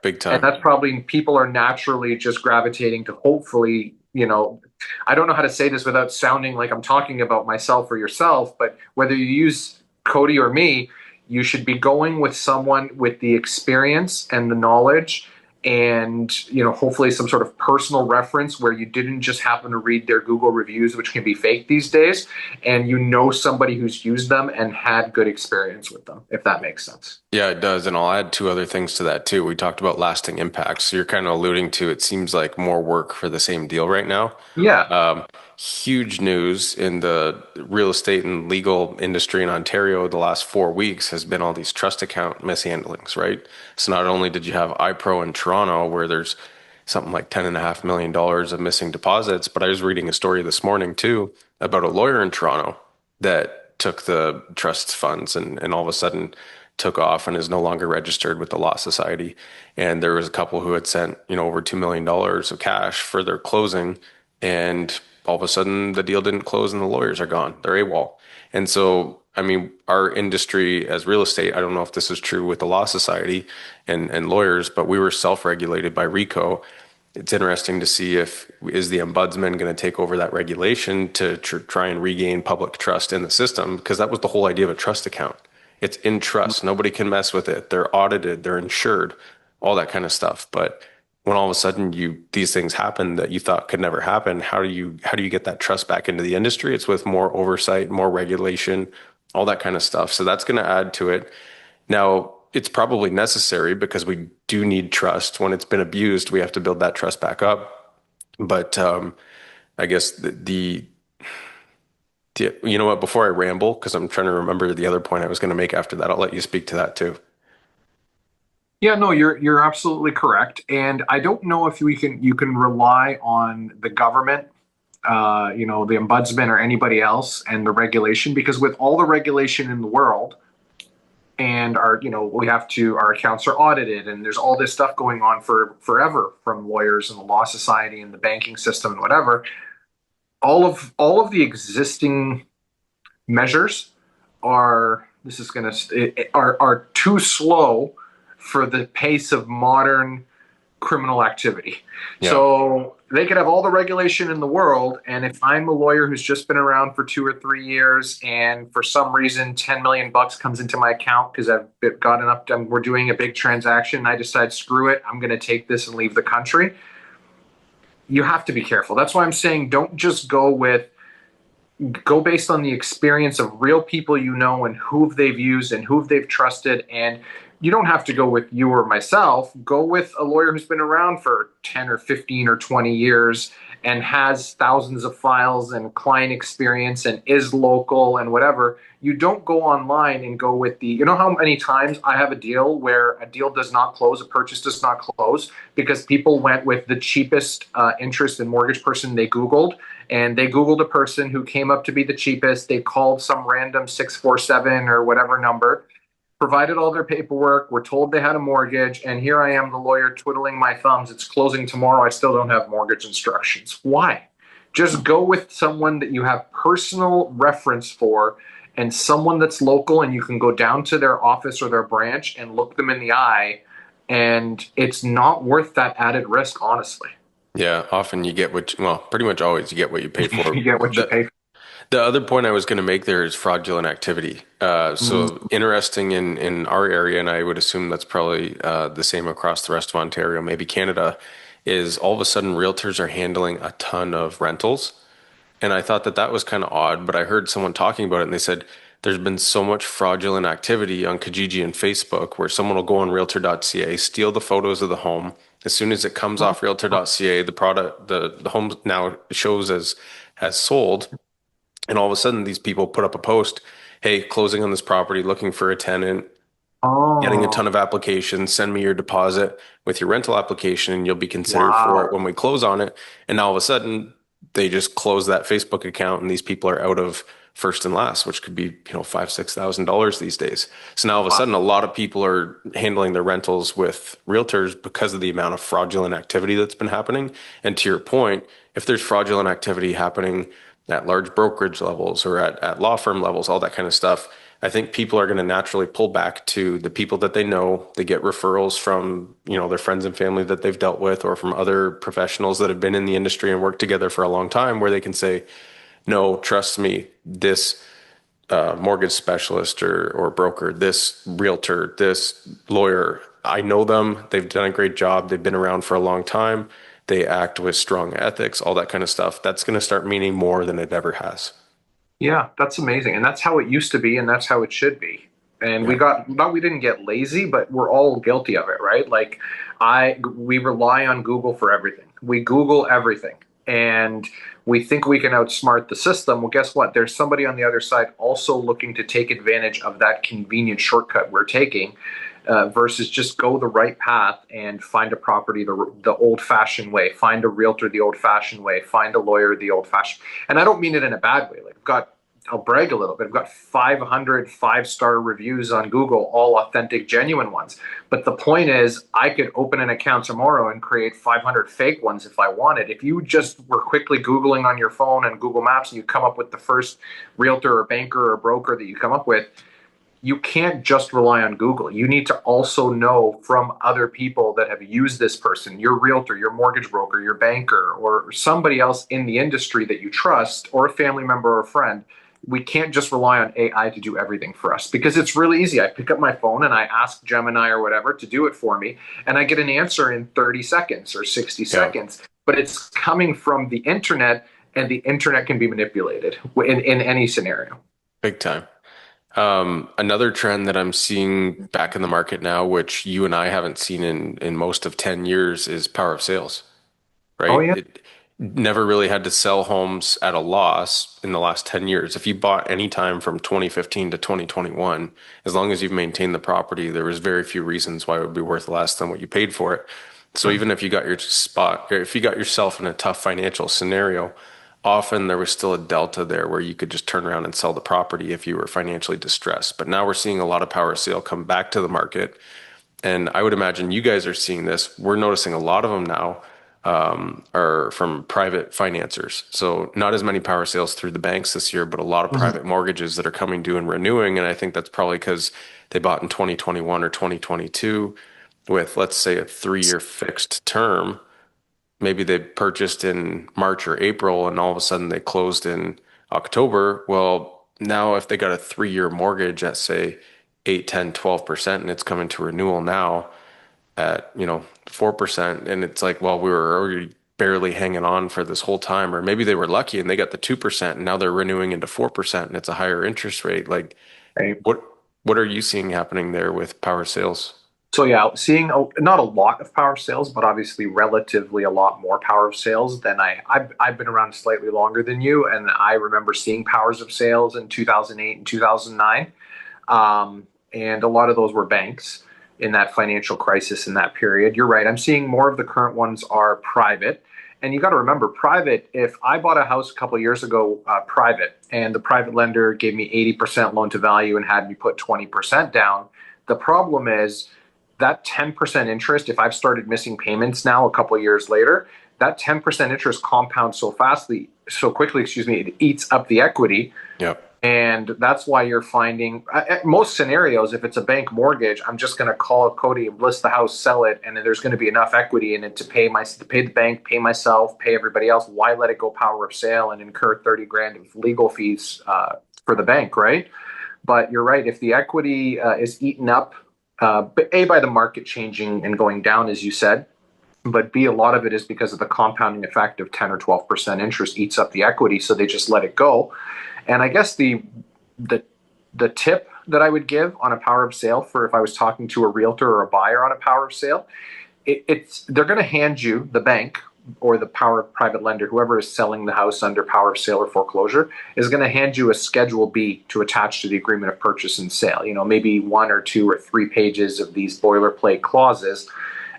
[SPEAKER 3] Big time.
[SPEAKER 2] And that's probably, people are naturally just gravitating to, hopefully, I don't know how to say this without sounding like I'm talking about myself or yourself, but whether you use Cody or me, you should be going with someone with the experience and the knowledge and, hopefully some sort of personal reference where you didn't just happen to read their Google reviews, which can be fake these days, and somebody who's used them and had good experience with them, if that makes sense.
[SPEAKER 3] Yeah, it does. And I'll add 2 other things to that too. We talked about lasting impacts. So you're kind of alluding to, it seems like more work for the same deal right now.
[SPEAKER 2] Yeah.
[SPEAKER 3] Huge news in the real estate and legal industry in Ontario the last 4 weeks has been all these trust account mishandlings, right? So not only did you have iPro in Toronto where there's something like $10.5 million of missing deposits, but I was reading a story this morning too about a lawyer in Toronto that took the trust funds and all of a sudden took off and is no longer registered with the Law Society. And there was a couple who had sent, over $2 million of cash for their closing, and all of a sudden the deal didn't close and the lawyers are gone. They're AWOL. And so, our industry as real estate, I don't know if this is true with the Law Society and lawyers, but we were self-regulated by RICO. It's interesting to see is the ombudsman going to take over that regulation to try and regain public trust in the system, because that was the whole idea of a trust account. It's in trust. Nobody can mess with it. They're audited, they're insured, all that kind of stuff. But when all of a sudden these things happen that you thought could never happen, how do you get that trust back into the industry? It's with more oversight, more regulation, all that kind of stuff. So that's going to add to it. Now, it's probably necessary because we do need trust. When it's been abused, we have to build that trust back up. But I guess you know what, before I ramble, because I'm trying to remember the other point I was going to make after that, I'll let you speak to that too.
[SPEAKER 2] Yeah, no, you're absolutely correct. And I don't know if you can rely on the government, the ombudsman or anybody else and the regulation, because with all the regulation in the world and our accounts are audited and there's all this stuff going on for forever from lawyers and the Law Society and the banking system and whatever, all of the existing measures are too slow for the pace of modern criminal activity. Yeah. So they could have all the regulation in the world, and if I'm a lawyer who's just been around for 2 or 3 years, and for some reason $10 million comes into my account because I've gotten up, we're doing a big transaction, and I decide, screw it, I'm going to take this and leave the country. You have to be careful. That's why I'm saying don't just go based on the experience of real people and who they've used and who they've trusted, and you don't have to go with you or myself. Go with a lawyer who's been around for 10 or 15 or 20 years and has thousands of files and client experience and is local and whatever. You don't go online and go with you know how many times I have a deal where a deal does not close, a purchase does not close because people went with the cheapest interest and mortgage person they Googled, and they Googled a person who came up to be the cheapest. They called some random 647 or whatever number, provided all their paperwork, were told they had a mortgage, and here I am, the lawyer, twiddling my thumbs. It's closing tomorrow. I still don't have mortgage instructions. Why? Just go with someone that you have personal reference for and someone that's local, and you can go down to their office or their branch and look them in the eye. And it's not worth that added risk, honestly.
[SPEAKER 3] Yeah, often you get well, pretty much always you get what you pay for.
[SPEAKER 2] You get what you pay for.
[SPEAKER 3] The other point I was going to make there is fraudulent activity. So interesting in our area, and I would assume that's probably the same across the rest of Ontario, maybe Canada, is all of a sudden realtors are handling a ton of rentals. And I thought that that was kind of odd, but I heard someone talking about it and they said there's been so much fraudulent activity on Kijiji and Facebook where someone will go on realtor.ca, steal the photos of the home. As soon as it comes off realtor.ca, the product, the home now shows as sold. And all of a sudden, these people put up a post, hey, closing on this property, looking for a tenant, getting a ton
[SPEAKER 2] Oh,
[SPEAKER 3] of applications, send me your deposit with your rental application, and you'll be considered for it
[SPEAKER 2] wow.
[SPEAKER 3] when we close on it. And all of a sudden, they just close that Facebook account, and these people are out of first and last, which could be, $5,000, $6,000 these days. So now all of a
[SPEAKER 2] Wow.
[SPEAKER 3] sudden, a lot of people are handling their rentals with realtors because of the amount of fraudulent activity that's been happening. And to your point, if there's fraudulent activity happening at large brokerage levels or at law firm levels, all that kind of stuff, I think people are going to naturally pull back to the people that they know. They get referrals from, their friends and family that they've dealt with or from other professionals that have been in the industry and worked together for a long time where they can say, no, trust me, this mortgage specialist or broker, this realtor, this lawyer, I know them. They've done a great job. They've been around for a long time. They act with strong ethics, all that kind of stuff. That's going to start meaning more than it ever has.
[SPEAKER 2] Yeah, that's amazing. And that's how it used to be, and that's how it should be. And
[SPEAKER 3] Yeah.
[SPEAKER 2] we didn't get lazy, but we're all guilty of it, right? Like we rely on Google for everything. We Google everything. And we think we can outsmart the system. Well, guess what? There's somebody on the other side also looking to take advantage of that convenient shortcut we're taking, versus just go the right path and find a property the old-fashioned way, find a realtor the old-fashioned way, find a lawyer the old-fashioned. And I don't mean it in a bad way. Like I'll brag a little bit. I've got 500 five-star reviews on Google, all authentic, genuine ones. But the point is, I could open an account tomorrow and create 500 fake ones if I wanted. If you just were quickly Googling on your phone and Google Maps and you come up with the first realtor or banker or broker that you come up with, you can't just rely on Google. You need to also know from other people that have used this person, your realtor, your mortgage broker, your banker, or somebody else in the industry that you trust, or a family member or a friend. We can't just rely on AI to do everything for us because it's really easy. I pick up my phone and I ask Gemini or whatever to do it for me, and I get an answer in 30 seconds or 60
[SPEAKER 3] Yeah.
[SPEAKER 2] seconds. But it's coming from the internet, and the internet can be manipulated in any scenario.
[SPEAKER 3] Big time. Another trend that I'm seeing back in the market now, which you and I haven't seen in most of 10 years, is power of sales,
[SPEAKER 2] Oh,
[SPEAKER 3] right?
[SPEAKER 2] yeah.
[SPEAKER 3] It never really had to sell homes at a loss in the last 10 years. If you bought any time from 2015 to 2021, as long as you've maintained the property, there was very few reasons why it would be worth less than what you paid for it. So even if you got your spot, or if you got yourself in a tough financial scenario, often there was still a delta there where you could just turn around and sell the property if you were financially distressed. But now we're seeing a lot of power sale come back to the market. And I would imagine you guys are seeing this. We're noticing a lot of them now are from private financiers. So not as many power sales through the banks this year, but a lot of
[SPEAKER 2] Mhm.
[SPEAKER 3] private mortgages that are coming due and renewing. And I think that's probably because they bought in 2021 or 2022 with, let's say, a 3-year fixed term. Maybe they purchased in March or April and all of a sudden they closed in October. Well, now if they got a 3-year mortgage at say 8, 10, 12% and it's coming to renewal now at, 4%, and it's like, well, we were already barely hanging on for this whole time, or maybe they were lucky and they got the 2% and now they're renewing into 4% and it's a higher interest rate. Like
[SPEAKER 2] Right.
[SPEAKER 3] what What are you seeing happening there with power sales?
[SPEAKER 2] So yeah, seeing not a lot of power sales, but obviously relatively a lot more power of sales than I've been around slightly longer than you, and I remember seeing powers of sales in 2008 and 2009, and a lot of those were banks in that financial crisis in that period. You're right. I'm seeing more of the current ones are private. And you got to remember, private, if I bought a house a couple of years ago, private, and the private lender gave me 80% loan to value and had me put 20% down, the problem is that 10% interest, if I've started missing payments now a couple of years later, that 10% interest compounds so quickly, it eats up the equity.
[SPEAKER 3] Yep.
[SPEAKER 2] And that's why you're finding most scenarios, if it's a bank mortgage, I'm just going to call Cody, list the house, sell it, and then there's going to be enough equity in it to pay the bank, pay myself, pay everybody else. Why let it go power of sale and incur 30 grand of legal fees for the bank, right? But you're right. If the equity is eaten up, A, by the market changing and going down, as you said, but B, a lot of it is because of the compounding effect of 10 or 12% interest eats up the equity, so they just let it go. And I guess the tip that I would give on a power of sale for if I was talking to a realtor or a buyer on a power of sale, they're going to hand you, the bank or the power of private lender, whoever is selling the house under power of sale or foreclosure, is going to hand you a Schedule B to attach to the agreement of purchase and sale. Maybe 1 or 2 or 3 pages of these boilerplate clauses.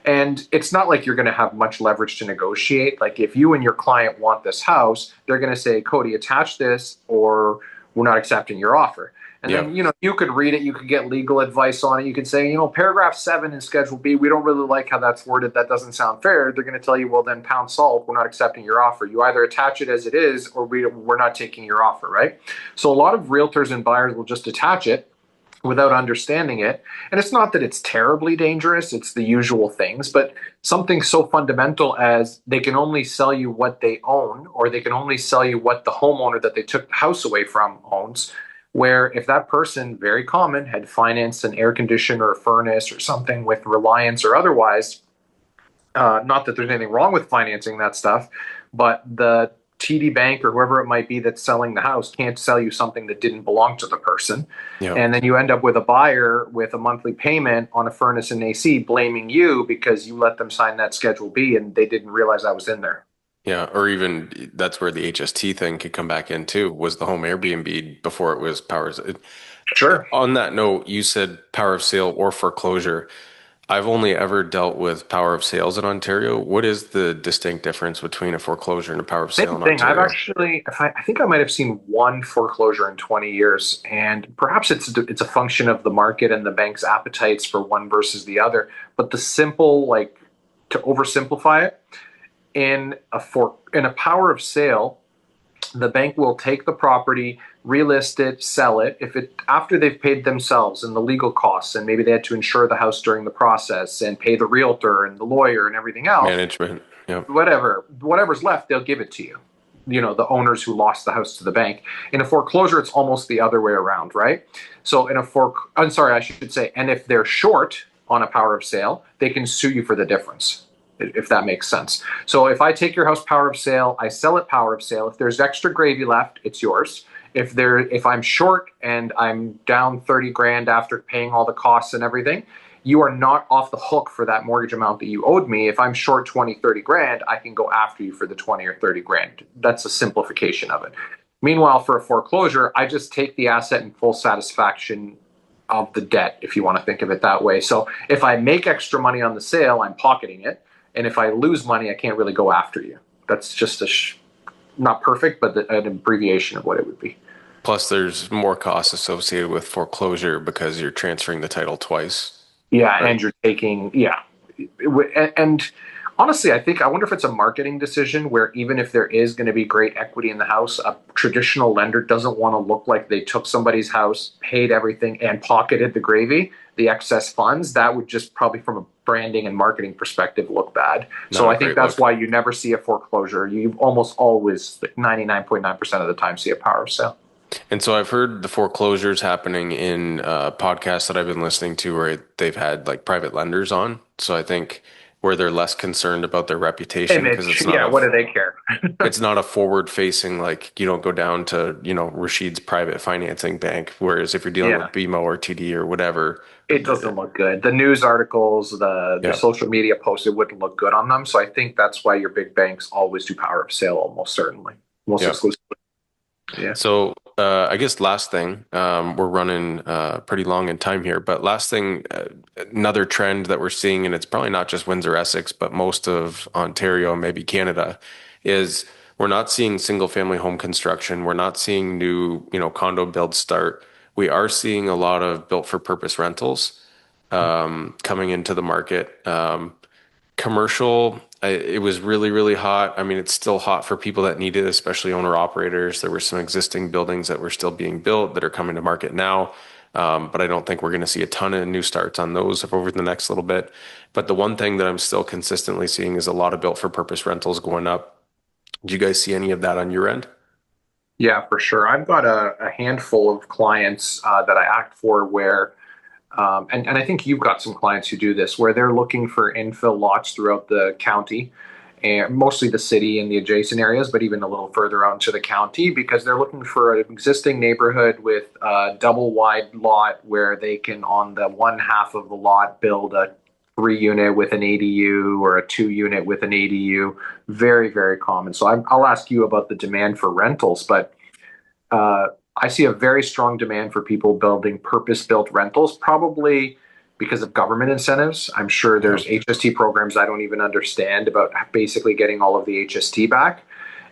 [SPEAKER 2] And it's not like you're going to have much leverage to negotiate. Like if you and your client want this house, they're going to say, Cody, attach this or we're not accepting your offer. And then, you could read it. You could get legal advice on it. You could say, paragraph 7 in Schedule B, we don't really like how that's worded. That doesn't sound fair. They're going to tell you, well, then pound salt, we're not accepting your offer. You either attach it as it is or we're not taking your offer, right? So a lot of realtors and buyers will just attach it without understanding it. And it's not that it's terribly dangerous, it's the usual things, but something so fundamental as they can only sell you what they own, or they can only sell you what the homeowner that they took the house away from owns, where if that person, very common, had financed an air conditioner or a furnace or something with Reliance or otherwise, not that there's anything wrong with financing that stuff, but the TD Bank or whoever it might be that's selling the house can't sell you something that didn't belong to the person. Yep. And then you end up with a buyer with a monthly payment on a furnace and AC blaming you because you let them sign that Schedule B and they didn't realize that was in there.
[SPEAKER 3] Yeah, or even that's where the HST thing could come back in too, was the home Airbnb before it was power.
[SPEAKER 2] Sure.
[SPEAKER 3] On that note, you said power of sale or foreclosure. I've only ever dealt with power of sales in Ontario. What is the distinct difference between a foreclosure and a power of sale in Ontario?
[SPEAKER 2] I've actually, I think I might have seen one foreclosure in 20 years, and perhaps it's a function of the market and the bank's appetites for one versus the other. But the simple, to oversimplify it, in a power of sale, the bank will take the property, relist it, sell it. After they've paid themselves and the legal costs, and maybe they had to insure the house during the process and pay the realtor and the lawyer and everything else.
[SPEAKER 3] Management, yeah.
[SPEAKER 2] Whatever's left, they'll give it to you. The owners who lost the house to the bank. In a foreclosure, it's almost the other way around, right? So and if they're short on a power of sale, they can sue you for the difference, if that makes sense. So if I take your house power of sale, I sell it power of sale. If there's extra gravy left, it's yours. If I'm short and I'm down 30 grand after paying all the costs and everything, you are not off the hook for that mortgage amount that you owed me. If I'm short 20, 30 grand, I can go after you for the 20 or 30 grand. That's a simplification of it. Meanwhile, for a foreclosure, I just take the asset in full satisfaction of the debt, if you want to think of it that way. So if I make extra money on the sale, I'm pocketing it. And if I lose money, I can't really go after you. That's just not perfect, but an abbreviation of what it would be.
[SPEAKER 3] Plus, there's more costs associated with foreclosure because you're transferring the title twice.
[SPEAKER 2] Yeah, right? And you're taking, yeah. And honestly, I wonder if it's a marketing decision where even if there is going to be great equity in the house, a traditional lender doesn't want to look like they took somebody's house, paid everything, and pocketed the gravy, the excess funds. That would just probably from a branding and marketing perspective look bad. So I think that's why you never see a foreclosure. You almost always, 99.9% of the time, see a power of sale.
[SPEAKER 3] And so I've heard the foreclosures happening in podcasts that I've been listening to where they've had private lenders on. So I think where they're less concerned about their reputation because
[SPEAKER 2] Image, yeah. What do they care?
[SPEAKER 3] it's not a forward facing, like, you don't go down to, Rashid's private financing bank. Whereas if you're dealing with
[SPEAKER 2] Yeah,
[SPEAKER 3] BMO or TD or whatever,
[SPEAKER 2] it doesn't look good. The news articles, the
[SPEAKER 3] yeah,
[SPEAKER 2] social media posts, it wouldn't look good on them. So I think that's why your big banks always do power of sale, almost certainly, most
[SPEAKER 3] yeah.
[SPEAKER 2] exclusively. Yeah.
[SPEAKER 3] So I guess last thing, we're running pretty long in time here, but last thing, another trend that we're seeing, and it's probably not just Windsor-Essex, but most of Ontario, maybe Canada, is we're not seeing single family home construction. We're not seeing new, condo builds start. We are seeing a lot of built for purpose rentals coming into the market. Commercial, it was really, really hot. I mean, it's still hot for people that need it, especially owner operators. There were some existing buildings that were still being built that are coming to market now. But I don't think we're going to see a ton of new starts on those over the next little bit. But the one thing that I'm still consistently seeing is a lot of built for purpose rentals going up. Do you guys see any of that on your end?
[SPEAKER 2] Yeah, for sure. I've got a handful of clients that I act for where, and I think you've got some clients who do this, where they're looking for infill lots throughout the county, and mostly the city and the adjacent areas, but even a little further out into the county, because they're looking for an existing neighborhood with a double wide lot where they can, on the one half of the lot, build a 3 unit with an ADU or a 2 unit with an ADU. Very, very common. So I'll ask you about the demand for rentals, but I see a very strong demand for people building purpose-built rentals, probably because of government incentives. I'm sure
[SPEAKER 3] Yeah.
[SPEAKER 2] there's HST programs I don't even understand about basically getting all of the HST back.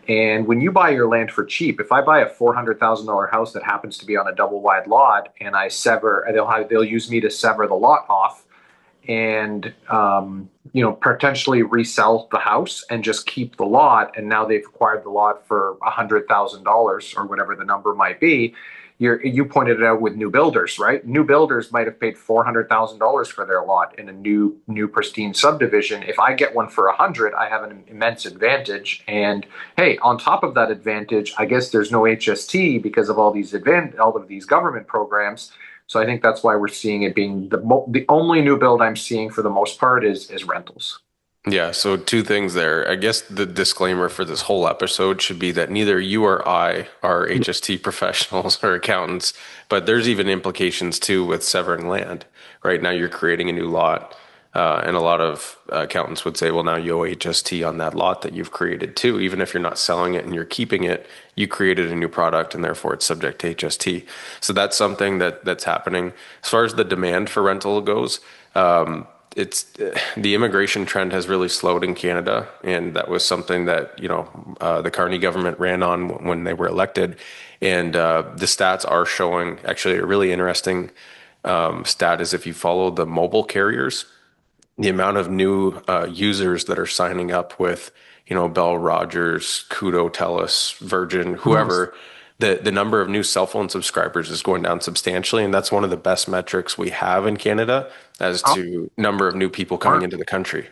[SPEAKER 2] And when you buy your land for cheap, if I buy a $400,000 house that happens to be on a double wide lot and I sever, they'll use me to sever the lot off and potentially resell the house and just keep the lot, and now they've acquired the lot for $100,000 or whatever the number might be. You pointed it out with new builders, right? New builders might have paid $400,000 for their lot in a new pristine subdivision. If I get one for 100, I have an immense advantage. And hey, on top of that advantage, I guess there's no HST because of all of these government programs. So I think that's why we're seeing it being the only new build I'm seeing for the most part is rentals.
[SPEAKER 3] Yeah, so two things there. I guess the disclaimer for this whole episode should be that neither you or I are HST professionals or accountants, but there's even implications too with severing land. Right now, you're creating a new lot, and a lot of accountants would say, well, now you owe HST on that lot that you've created too. Even if you're not selling it and you're keeping it, you created a new product and therefore it's subject to HST. So that's something that's happening. As far as the demand for rental goes, it's the immigration trend has really slowed in Canada, and that was something that the Carney government ran on when they were elected. And the stats are showing actually a really interesting stat is if you follow the mobile carriers, the amount of new users that are signing up with Bell, Rogers, Kudo, Telus, Virgin, whoever. The number of new cell phone subscribers is going down substantially, and that's one of the best metrics we have in Canada as
[SPEAKER 2] Oh,
[SPEAKER 3] to number of new people coming into the country.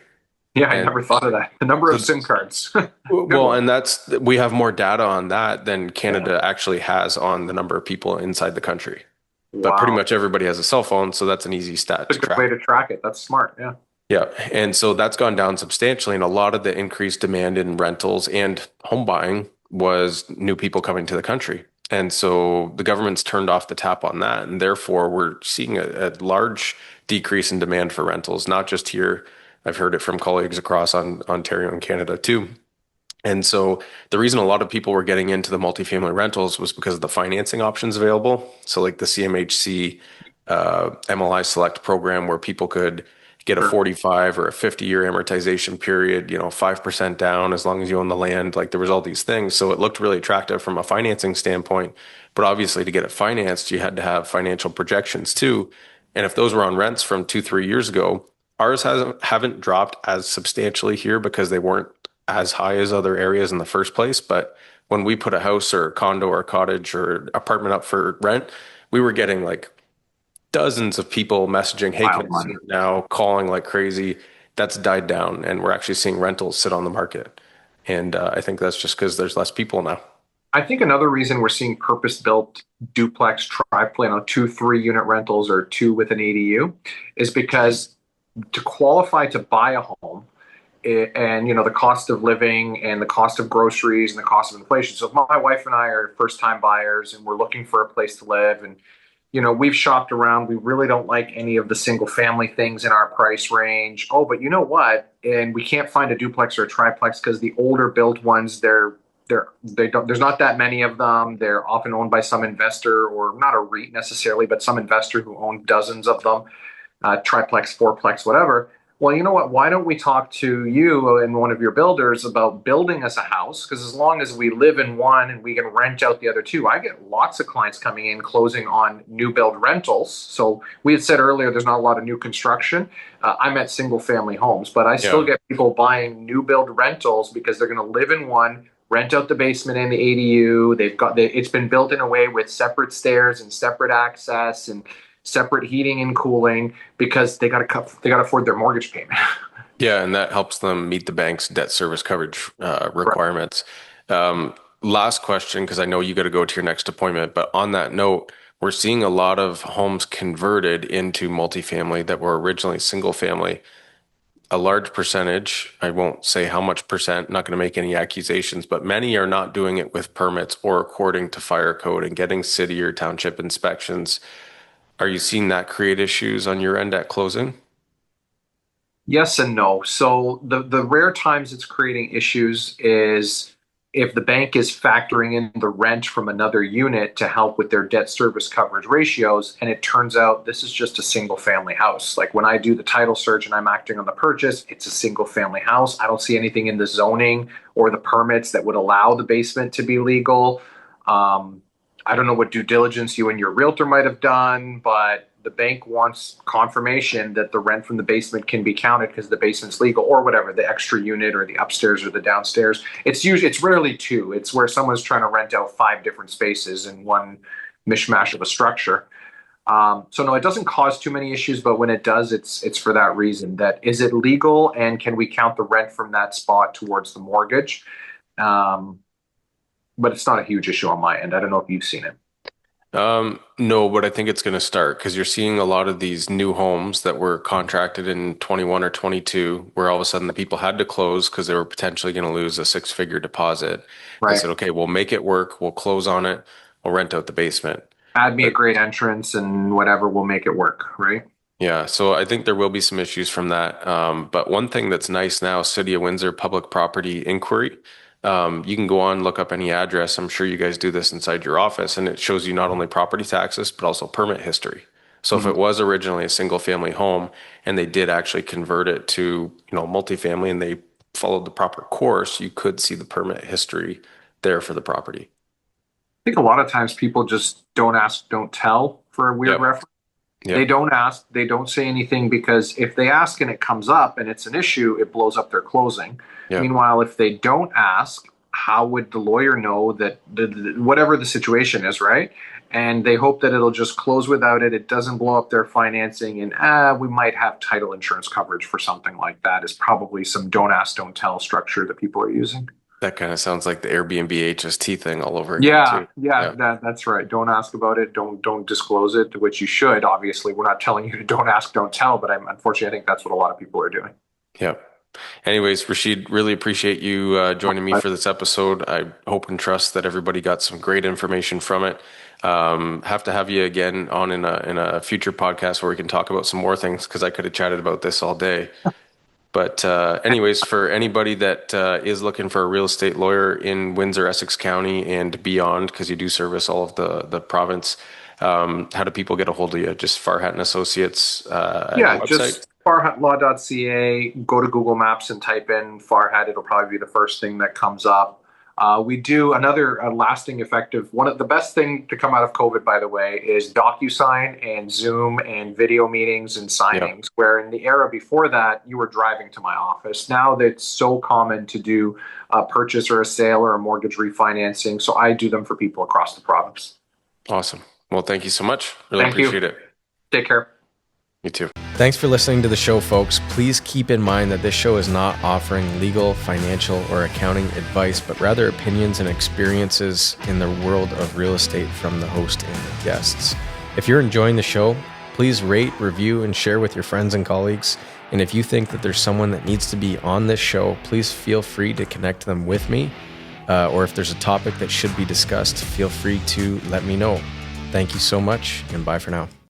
[SPEAKER 2] yeah, I
[SPEAKER 3] And
[SPEAKER 2] never thought of that. The number
[SPEAKER 3] so,
[SPEAKER 2] of SIM cards. Good
[SPEAKER 3] well,
[SPEAKER 2] one.
[SPEAKER 3] and we have more data on that than
[SPEAKER 2] Yeah.
[SPEAKER 3] Canada actually has on the number of people inside the country. But pretty
[SPEAKER 2] Wow.
[SPEAKER 3] much everybody has a cell phone, so that's an easy stat
[SPEAKER 2] That's
[SPEAKER 3] to
[SPEAKER 2] a good way
[SPEAKER 3] track.
[SPEAKER 2] to track it. That's smart. Yeah.
[SPEAKER 3] Yeah. And so that's gone down substantially. And a lot of the increased demand in rentals and home buying was new people coming to the country. And so the government's turned off the tap on that. And therefore, we're seeing a large decrease in demand for rentals, not just here. I've heard it from colleagues across Ontario and Canada too. And so the reason a lot of people were getting into the multifamily rentals was because of the financing options available. So like the CMHC MLI Select program where people could get a
[SPEAKER 2] Sure.
[SPEAKER 3] 45 or a 50-year amortization period, 5% down as long as you own the land. Like there was all these things. So it looked really attractive from a financing standpoint. But obviously to get it financed, you had to have financial projections too. And if those were on rents from 2, 3 years ago, ours haven't dropped as substantially here because they weren't as high as other areas in the first place. But when we put a house or a condo or a cottage or apartment up for rent, we were getting like dozens of people messaging, hey, can
[SPEAKER 2] Wild
[SPEAKER 3] I see
[SPEAKER 2] money.
[SPEAKER 3] it now? Calling like crazy. That's died down. And we're actually seeing rentals sit on the market. And I think that's just because there's less people now.
[SPEAKER 2] I think another reason we're seeing purpose-built duplex, triplex, 2, 3 unit rentals or two with an ADU is because to qualify to buy a home, and the cost of living and the cost of groceries and the cost of inflation. So if my wife and I are first time buyers and we're looking for a place to live, and we've shopped around. We really don't like any of the single family things in our price range. Oh, but you know what? And we can't find a duplex or a triplex because the older built ones, they don't, there's not that many of them. They're often owned by some investor, or not a REIT necessarily, but some investor who owns dozens of them, triplex, fourplex, whatever. Well, you know what? Why don't we talk to you and one of your builders about building us a house? Because as long as we live in one and we can rent out the other two, I get lots of clients coming in closing on new build rentals. So we had said earlier, there's not a lot of new construction. I'm at single family homes, but I still get people buying new build rentals because they're going to live in one, rent out the basement and the ADU. It's been built in a way with separate stairs and separate access and separate heating and cooling, because they got to afford their mortgage payment.
[SPEAKER 3] Yeah, and that helps them meet the bank's debt service coverage requirements. Last question, because I know you got to go to your next appointment, but on that note, we're seeing a lot of homes converted into multifamily that were originally single family. A large percentage, I won't say how much percent, not going to make any accusations, but many are not doing it with permits or according to fire code and getting city or township inspections. Are you seeing that create issues on your end at closing?
[SPEAKER 2] Yes and no. So the rare times it's creating issues is if the bank is factoring in the rent from another unit to help with their debt service coverage ratios, and it turns out this is just a single family house. Like when I do the title search and I'm acting on the purchase, it's a single family house. I don't see anything in the zoning or the permits that would allow the basement to be legal. I don't know what due diligence you and your realtor might have done, but the bank wants confirmation that the rent from the basement can be counted because the basement's legal, or whatever, the extra unit or the upstairs or the downstairs. It's rarely two. It's where someone's trying to rent out 5 different spaces in one mishmash of a structure. So no, it doesn't cause too many issues, but when it does, it's for that reason. That is it legal, and can we count the rent from that spot towards the mortgage? But it's not a huge issue on my end. I don't know if you've seen it.
[SPEAKER 3] No, but I think it's going to start because you're seeing a lot of these new homes that were contracted in 21 or 22, where all of a sudden the people had to close because they were potentially going to lose a 6-figure deposit. They said, okay, we'll make it work. We'll close on it. We'll rent out the basement.
[SPEAKER 2] Add me a great entrance and whatever, we'll make it work, right?
[SPEAKER 3] Yeah, so I think there will be some issues from that. But one thing that's nice now, City of Windsor Public Property Inquiry. You can go on, look up any address. I'm sure you guys do this inside your office, and it shows you not only property taxes, but also permit history. So if it was originally a single family home and they did actually convert it to, multifamily, and they followed the proper course, you could see the permit history there for the property.
[SPEAKER 2] I think a lot of times people just don't ask, don't tell for a weird reference. Yep. They don't ask, they don't say anything, because if they ask and it comes up and it's an issue, it blows up their closing. Yep. Meanwhile, if they don't ask, how would the lawyer know that whatever the situation is, right? And they hope that it'll just close without it. It doesn't blow up their financing, and we might have title insurance coverage for something like that. Is probably some don't ask, don't tell structure that people are using.
[SPEAKER 3] That kind of sounds like the Airbnb HST thing all over again. Too.
[SPEAKER 2] Yeah. That's right. Don't ask about it. Don't disclose it, which you should. Obviously, we're not telling you to don't ask, don't tell, but unfortunately, I think that's what a lot of people are doing.
[SPEAKER 3] Yeah. Anyways, Rashid, really appreciate you joining me for this episode. I hope and trust that everybody got some great information from it. Have to have you again on in a future podcast where we can talk about some more things, because I could have chatted about this all day. But anyways, for anybody that is looking for a real estate lawyer in Windsor-Essex County and beyond, because you do service all of the province, how do people get a hold of you? Just Farhat and Associates
[SPEAKER 2] just farhatlaw.ca. Go to Google Maps and type in Farhat. It'll probably be the first thing that comes up. We do another lasting effective. One of the best thing to come out of COVID, by the way, is DocuSign and Zoom and video meetings and signings, where in the era before that, you were driving to my office. Now that's so common to do a purchase or a sale or a mortgage refinancing. So I do them for people across the province.
[SPEAKER 3] Awesome. Well, thank you so much. Really appreciate it.
[SPEAKER 2] Take care.
[SPEAKER 3] You too.
[SPEAKER 1] Thanks for listening to the show, folks. Please keep in mind that this show is not offering legal, financial, or accounting advice, but rather opinions and experiences in the world of real estate from the host and the guests. If you're enjoying the show, please rate, review, and share with your friends and colleagues. And if you think that there's someone that needs to be on this show, please feel free to connect them with me. Or if there's a topic that should be discussed, feel free to let me know. Thank you so much, and bye for now.